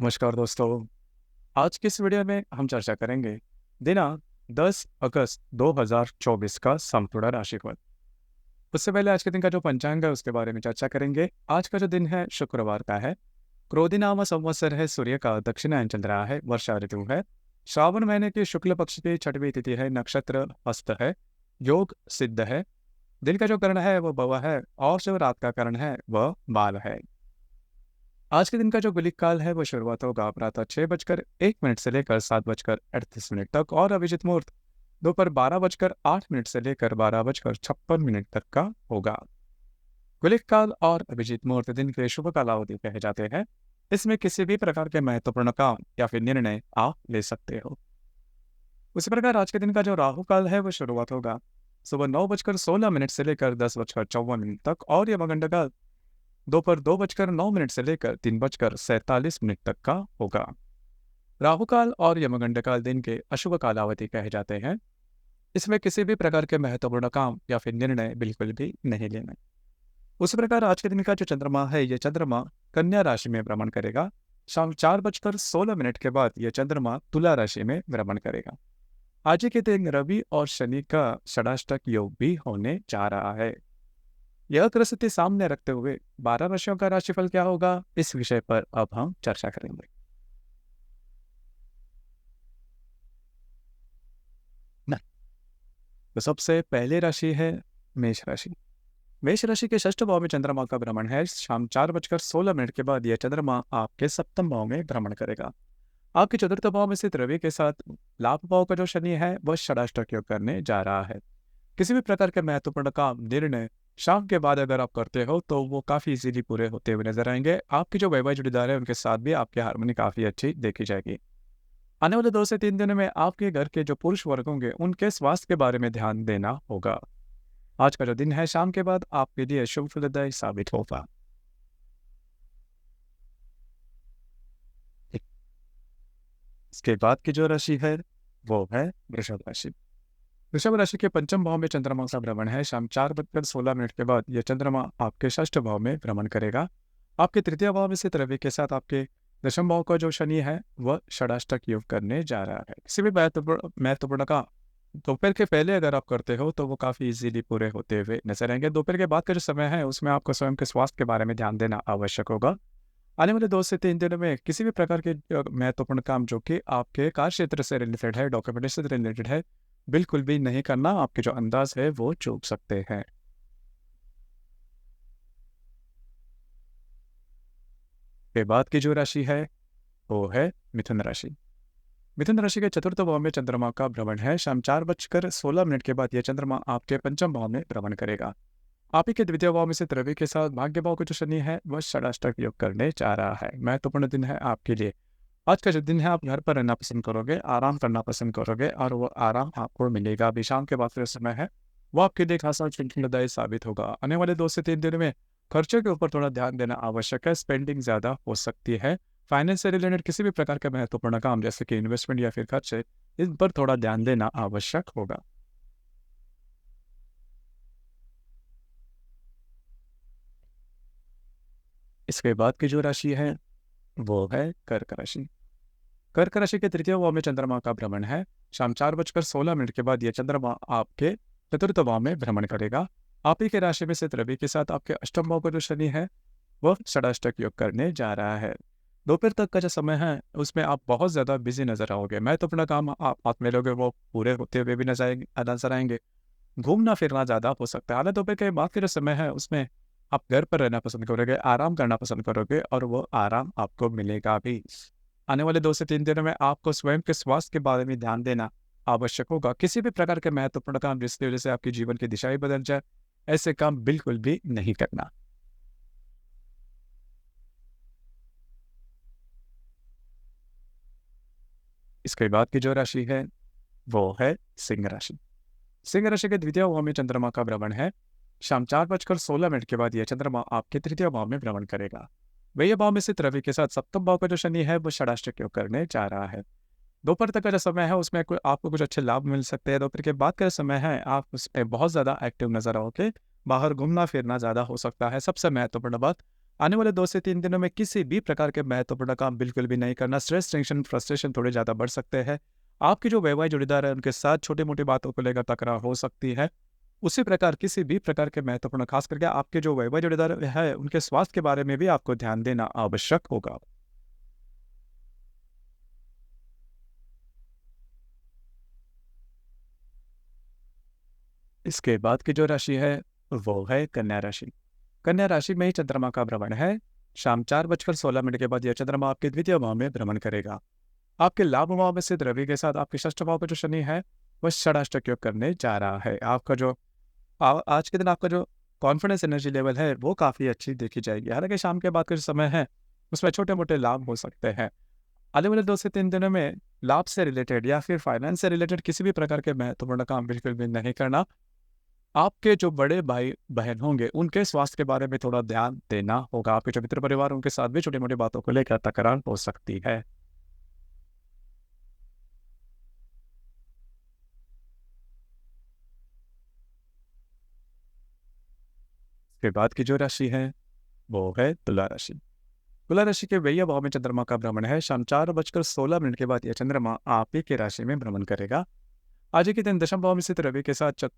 नमस्कार दोस्तों। आज की इस वीडियो में हम चर्चा करेंगे दिनांक 10 अगस्त 2024 का संपूर्ण राशिफल। उससे पहले आज के दिन का जो पंचांग है उसके बारे में चर्चा करेंगे। आज का जो दिन है शुक्रवार का है। क्रोधिनाम संवत्सर है, सूर्य का दक्षिणायन चल रहा है, वर्षा ऋतु है। श्रावण महीने की शुक्ल पक्ष की 6वीं तिथि है, नक्षत्र हस्त है, योग सिद्ध है। दिन का जो करण है वह बवा है और जो रात का करण है वह बाल है। आज के दिन का जो गुलिक काल है वो शुरुआत होगा प्रातः 6:01 से लेकर 7:38 तक और अभिजित मुहूर्त दोपहर 12:08 से लेकर 12:56 तक का होगा। गुलिक काल और अभिजित मुहूर्त दिन के शुभ कालावधि कहे जाते हैं। इसमें किसी भी प्रकार के महत्वपूर्ण काम या फिर निर्णय आप ले सकते हो। उसी प्रकार आज के दिन का जो राहु काल है वो शुरुआत होगा सुबह 9:16 से लेकर 10:54 तक और यमगंड काल दोपहर 2:09 से लेकर 3:47 तक का होगा। राहु काल और यमगंड काल दिन के अशुभ कालावधि कहे जाते हैं। इसमें किसी भी प्रकार के महत्वपूर्ण काम या फिर निर्णय बिल्कुल भी नहीं लेना। उसी प्रकार आज के दिन का जो चंद्रमा है यह चंद्रमा कन्या राशि में भ्रमण करेगा। शाम 4:16 के बाद यह चंद्रमा तुला राशि में भ्रमण करेगा। आज के दिन रवि और शनि का षडाष्टक योग भी होने जा रहा है। यह परिस्थिति सामने रखते हुए 12 राशियों का राशिफल क्या होगा, इस विषय पर अब हम चर्चा करेंगे। न, तो सबसे पहली राशि है मेष राशि। मेष राशि के षष्ठ भाव में चंद्रमा का भ्रमण है। शाम 4:16 के बाद यह चंद्रमा आपके सप्तम भाव में भ्रमण करेगा। आपके चतुर्थ भाव में स्थित रवि के साथ लाभ भाव का जो शनि है वह षडाष्टक योग करने जा रहा है। किसी भी प्रकार के महत्वपूर्ण काम निर्णय शाम के बाद अगर आप करते हो तो वो काफ़ी इजीली पूरे होते हुए नजर आएंगे। आपकी जो वैवाहिक जोड़ीदार है उनके साथ भी आपकी हार्मनी काफ़ी अच्छी देखी जाएगी। आने वाले 2 से 3 दिनों में आपके घर के जो पुरुष वर्ग होंगे उनके स्वास्थ्य के बारे में ध्यान देना होगा। आज का जो दिन है शाम के बाद आपके लिए शुभ फलदायी साबित होगा। इसके बाद की जो राशि है वो है वृषभ राशि। वृषभ राशि के पंचम भाव में चंद्रमा का भ्रमण है। शाम 4:16 के बाद यह चंद्रमा आपके षष्ठ भाव में भ्रमण करेगा। आपके तृतीय भाव में स्थित रवि के साथ आपके दशम भाव का जो शनि है वह षडाष्टक योग करने जा रहा है। किसी भी महत्वपूर्ण काम दोपहर के पहले अगर आप करते हो तो वो काफ़ी इजीली पूरे होते हुए नजर आएंगे। दोपहर के बाद का जो समय है उसमें आपको स्वयं के स्वास्थ्य के बारे में ध्यान देना आवश्यक होगा। आने वाले 2 से 3 दिनों में किसी भी प्रकार के महत्वपूर्ण काम जो कि आपके कार्य क्षेत्र से रिलेटेड है, डॉक्यूमेंटेशन से रिलेटेड है, बिल्कुल भी नहीं करना। आपके जो अंदाज है वो चूक सकते हैं। के बाद की जो राशि है वो है मिथुन राशि। मिथुन राशि के चतुर्थ भाव में चंद्रमा का भ्रमण है। शाम 4:16 के बाद यह चंद्रमा आपके पंचम भाव में भ्रमण करेगा। आप ही के द्वितीय भाव में स्थित रवि के साथ भाग्य भाव का जो शनि है वह षडाष्टक योग करने जा रहा है। महत्वपूर्ण दिन है आपके लिए। आज का जो दिन है आप घर पर रहना पसंद करोगे, आराम करना पसंद करोगे और वो आराम आपको मिलेगा। अभी शाम के बाद जो समय है वो आपके लिए खासा चिंतादायी साबित होगा। आने वाले 2 से 3 दिन में खर्चों के ऊपर थोड़ा ध्यान देना आवश्यक है। स्पेंडिंग ज्यादा हो सकती है। फाइनेंस से रिलेटेड किसी भी प्रकार का महत्वपूर्ण काम जैसे कि इन्वेस्टमेंट या फिर खर्चे, इन पर थोड़ा ध्यान देना आवश्यक होगा। इसके बाद की जो राशि है वो है कर्क राशि। कर्क राशि के तृतीय भाव में चंद्रमा का भ्रमण है। शाम 4:16 के बाद यह चंद्रमा आपके चतुर्थ भाव में भ्रमण करेगा। आप ही के राशि में स्थित रवि के साथ आपके अष्टम भाव का जो शनि है वह षडाष्टक योग करने जा रहा है। दोपहर तक का जो समय है उसमें आप बहुत ज्यादा बिजी नजर आओगे। महत्वपूर्ण काम आप हाथ में लोगे वो पूरे होते हुए भी नजर आएंगे। घूमना फिरना ज्यादा हो सकता है। हालांकि दोपहर के बाद के जो समय है उसमें आप घर पर रहना पसंद करोगे, आराम करना पसंद करोगे और वो आराम आपको मिलेगा भी। आने वाले 2 से 3 दिनों में आपको स्वयं के स्वास्थ्य के बारे में ध्यान देना आवश्यक होगा। किसी भी प्रकार के महत्वपूर्ण काम जिसकी वजह से आपकी जीवन की दिशा ही बदल जाए, ऐसे काम बिल्कुल भी नहीं करना। इसके बाद की जो राशि है वो है सिंह राशि। सिंह राशि के द्वितीय भाव में चंद्रमा का भ्रमण है। शाम 4:16 के बाद यह चंद्रमा आपके तृतीय भाव में भ्रमण करेगा। वही भाव में स्थित रवि के साथ सप्तम भाव का जो शनि है वो षडाष्टक योग करने जा रहा है। दोपहर तक का जो समय है उसमें आपको कुछ अच्छे लाभ मिल सकते हैं। दोपहर के बाद का समय है आप उसमें बहुत ज़्यादा एक्टिव नजर आओगे। बाहर घूमना फिरना ज़्यादा हो सकता है। सबसे महत्वपूर्ण बात, आने वाले 2 से 3 दिनों में किसी भी प्रकार के महत्वपूर्ण काम बिल्कुल भी नहीं करना। स्ट्रेस, टेंशन, फ्रस्ट्रेशन थोड़े ज़्यादा बढ़ सकते हैं। आपके जो वैवाहिक जोड़ीदार है उनके साथ छोटी-मोटी बातों को लेकर तकरार हो सकती है। उसी प्रकार किसी भी प्रकार के महत्वपूर्ण, खास करके आपके जो वैवाहिक जोड़ीदार है उनके स्वास्थ्य के बारे में भी आपको ध्यान देना आवश्यक होगा। इसके बाद की जो राशि है वो है कन्या राशि। कन्या राशि में ही चंद्रमा का भ्रमण है। शाम 4:16 के बाद यह चंद्रमा आपके द्वितीय भाव में भ्रमण करेगा। आपके लाभ भाव में स्थित रवि के साथ आपके षष्ठ भाव का जो शनि है वह षडाष्टक योग करने जा रहा है। आपका जो आज के दिन आपका जो कॉन्फिडेंस एनर्जी लेवल है वो काफ़ी अच्छी देखी जाएगी। हालांकि शाम के बाद का जो समय है उसमें छोटे मोटे लाभ हो सकते हैं। आने वाले 2 से 3 दिनों में लाभ से रिलेटेड या फिर फाइनेंस से रिलेटेड किसी भी प्रकार के महत्वपूर्ण काम बिल्कुल भी नहीं करना। आपके जो बड़े भाई बहन होंगे उनके स्वास्थ्य के बारे में थोड़ा ध्यान देना होगा। आपके जो मित्र परिवार उनके साथ भी छोटी मोटी बातों को लेकर तकरार हो सकती है। इसके बाद की जो राशि है वो है तुला राशि। तुला राशि के व्यय भाव में चंद्रमा का भ्रमण है। शाम 4:16 के बाद यह चंद्रमा आप ही की राशि में भ्रमण करेगा। आज ही के दिन दशम भाव में स्थित रवि के साथ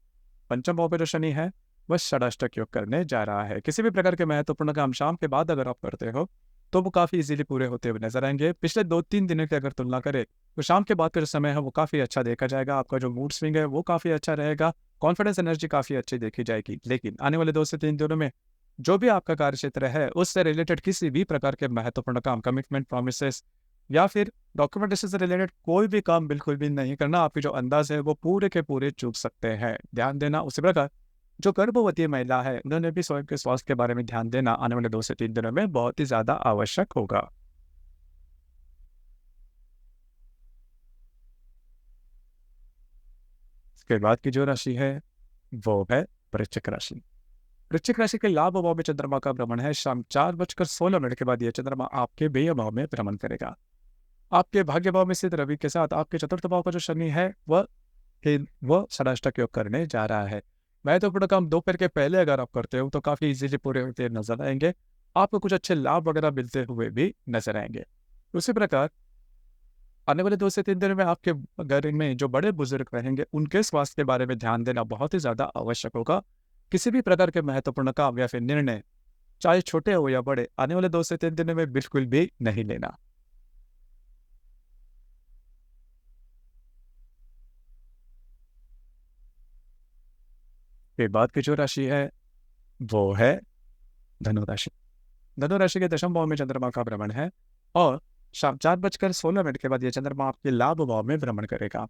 पंचम भाव पे जो शनि है वह षडाष्टक योग करने जा रहा है। किसी भी प्रकार के महत्वपूर्ण काम शाम के बाद अगर आप करते हो तो वो काफ़ी इजीली पूरे होते हुए नजर आएंगे। पिछले 2-3 दिनों की अगर तुलना करें तो शाम के बाद का जो समय है वो काफ़ी अच्छा देखा जाएगा। आपका जो मूड स्विंग है वो काफ़ी अच्छा रहेगा। कॉन्फिडेंस एनर्जी काफ़ी अच्छी देखी जाएगी। लेकिन आने वाले 2 से 3 दिनों में जो भी आपका कार्य क्षेत्र है उससे रिलेटेड किसी भी प्रकार के महत्वपूर्ण काम, कमिटमेंट, प्रोमिसेस या फिर डॉक्यूमेंटेशन से रिलेटेड कोई भी काम बिल्कुल भी नहीं करना। आपके जो अंदाज है वो पूरे के पूरे चूक सकते हैं, ध्यान देना। उसी प्रकार जो गर्भवती महिला है उन्होंने भी स्वयं के स्वास्थ्य के बारे में ध्यान देना आने वाले 2 से 3 दिनों में बहुत ही ज्यादा आवश्यक होगा। इसके बाद की जो राशि है वो है वृश्चिक राशि। वृश्चिक राशि के लाभ भाव में चंद्रमा का भ्रमण है। शाम 4:16 के बाद यह चंद्रमा आपके व्यय भाव में भ्रमण करेगा। आपके भाग्य भाव में स्थित रवि के साथ आपके चतुर्थ भाव का जो शनि है वह षडाष्टक योग करने जा रहा है। महत्वपूर्ण काम दोपहर के पहले अगर आप करते हो तो काफी इजीली पूरे होते नजर आएंगे। आपको कुछ अच्छे लाभ वगैरह मिलते हुए भी नजर आएंगे। उसी प्रकार आने वाले 2 से 3 दिनों में आपके घर में जो बड़े बुजुर्ग रहेंगे उनके स्वास्थ्य के बारे में ध्यान देना बहुत ही ज्यादा आवश्यक होगा। किसी भी प्रकार के महत्वपूर्ण काम या फिर निर्णय, चाहे छोटे हो या बड़े, आने वाले 2 से 3 दिनों में बिल्कुल भी नहीं लेना। के बाद की जो राशि है वो है धनु राशि। धनु राशि के दशम भाव में चंद्रमा का भ्रमण है और शाम 4:16 के बाद यह चंद्रमा आपके लाभ भाव में भ्रमण करेगा।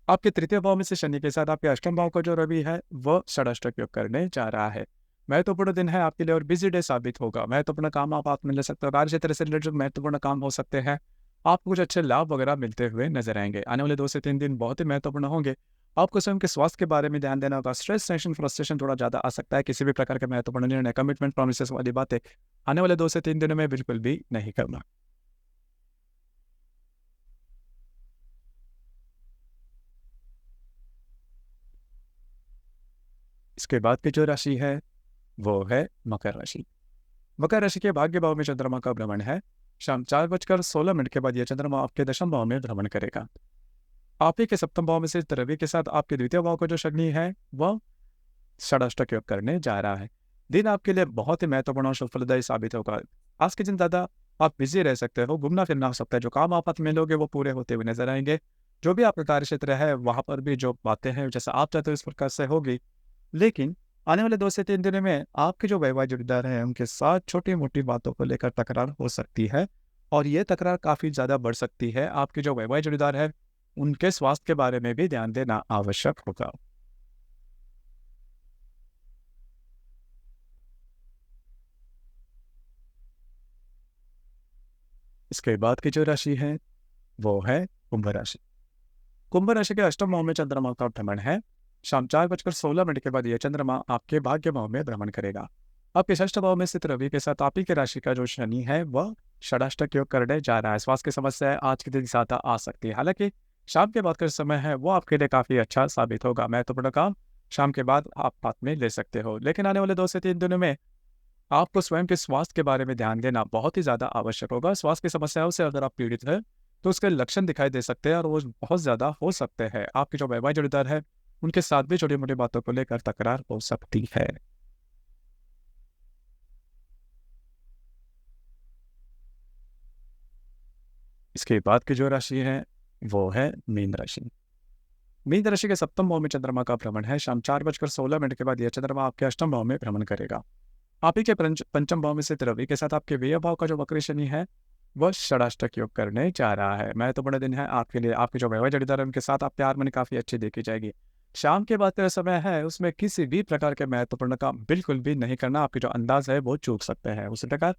आपके तृतीय भाव में से शनि के साथ आपके अष्टम भाव का जो रवि है वह षडाष्टक योग करने जा रहा है। महत्वपूर्ण दिन है आपके लिए और बिजी डे साबित होगा। महत्वपूर्ण काम आप हाथ में ले सकते हो। कार्य क्षेत्र से रिलेटेड महत्वपूर्ण काम हो सकते हैं। आपको कुछ अच्छे लाभ वगैरह मिलते हुए नजर आएंगे। आने वाले 2 से 3 दिन बहुत ही महत्वपूर्ण होंगे। आपको स्वयं के स्वास्थ्य के बारे में ध्यान देना होगा। स्ट्रेस, टेंशन, फ्रस्ट्रेशन थोड़ा ज्यादा आ सकता है। किसी भी प्रकार के महत्वपूर्ण निर्णय, कमिटमेंट, प्रोमिसेस वाली बातें आने वाले 2 से 3 दिनों में बिल्कुल भी नहीं करना। इसके बाद की जो राशि है वो है मकर राशि। मकर राशि के भाग्य भाव में चंद्रमा का भ्रमण है। शाम 4:16 के बाद यह चंद्रमा आपके दशम भाव में भ्रमण करेगा। आप ही के सप्तम भाव में से रवि के साथ आपके द्वितीय भाव का जो शनि है वह षडाष्टक योग करने जा रहा है। दिन आपके लिए बहुत ही महत्वपूर्ण और फलदायी साबित होगा। आज के दिन ज्यादा आप बिजी रह सकते हो, घूमना फिरना हो सकता है। जो काम आप हाथ में लोगे वो पूरे होते हुए नजर आएंगे। जो भी आपका कार्य क्षेत्र है वहां पर भी जो बातें हैं जैसा आप चाहते हो इस प्रकार से होगी। लेकिन आने वाले 2 से 3 दिनों में आपके जो वैवाहिक जोड़ीदार हैं उनके साथ छोटी मोटी बातों को लेकर तकरार हो सकती है और ये तकरार काफी ज्यादा बढ़ सकती है। आपके जो वैवाहिक जोड़ीदार है उनके स्वास्थ्य के बारे में भी ध्यान देना आवश्यक होगा। इसके बाद की जो राशि है वो है कुंभ राशि। कुंभ राशि के अष्टम भाव में चंद्रमा का भ्रमण है। शाम 4:16 के बाद यह चंद्रमा आपके भाग्य भाव में भ्रमण करेगा। आपके षष्ठ भाव में स्थित रवि के साथ आप ही की राशि का जो शनि है वह षडाष्टक योग करने जा रहा है। स्वास्थ्य की समस्या आज के दिन ज्यादा आ सकती है। हालांकि शाम के बाद का जो समय है वो आपके लिए काफी अच्छा साबित होगा। महत्वपूर्ण काम शाम के बाद आप हाथ में ले सकते हो। लेकिन आने वाले 2 से 3 दिनों में आपको स्वयं के स्वास्थ्य के बारे में ध्यान देना बहुत ही ज़्यादा आवश्यक होगा। स्वास्थ्य की समस्याओं से अगर आप पीड़ित हैं, तो उसके लक्षण दिखाई दे सकते हैं और वो बहुत ज़्यादा हो सकते हैं। आपकी जो वैवाहिक जोड़ीदार है, उनके साथ भी छोटी-मोटी बातों को लेकर तकरार हो सकती है। इसके बाद की जो राशि है, वो है मीन राशि। मीन राशि के सप्तम भाव में चंद्रमा का भ्रमण है। शाम 4:16 के बाद यह चंद्रमा आपके अष्टम भाव में भ्रमण करेगा। आप ही के पंचम भाव में स्थित रवि के साथ आपके व्यय भाव का जो वक्र शनि है, वह षडाष्टक योग करने जा रहा है। महत्वपूर्ण दिन है आपके लिए। आपके जो वैवाहिक जोड़ीदार है, उनके साथ आप प्यार में काफ़ी अच्छी देखी जाएगी। शाम के बाद का समय है, उसमें किसी भी प्रकार के महत्वपूर्ण काम बिल्कुल भी नहीं करना। आपकी जो अंदाज है, वो चूक सकते हैं। उसी प्रकार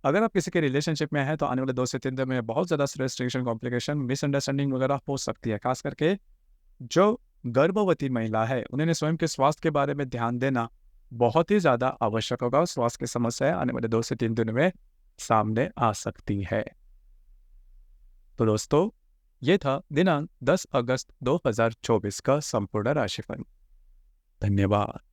अगर आप किसी के रिलेशनशिप में हैं, तो आने वाले 2 से 3 दिन में बहुत ज़्यादा स्ट्रेस, टेंशन, कॉम्प्लिकेशन, मिसअंडरस्टैंडिंग वगैरह हो सकती है। खास करके जो गर्भवती महिला है, उन्हें स्वयं के स्वास्थ्य के बारे में ध्यान देना बहुत ही ज़्यादा आवश्यक होगा। स्वास्थ्य की समस्याएं आने वाले 2 से 3 दिन में सामने आ सकती है। तो दोस्तों, ये था दिनांक 10 अगस्त 2024 का संपूर्ण राशिफल। धन्यवाद।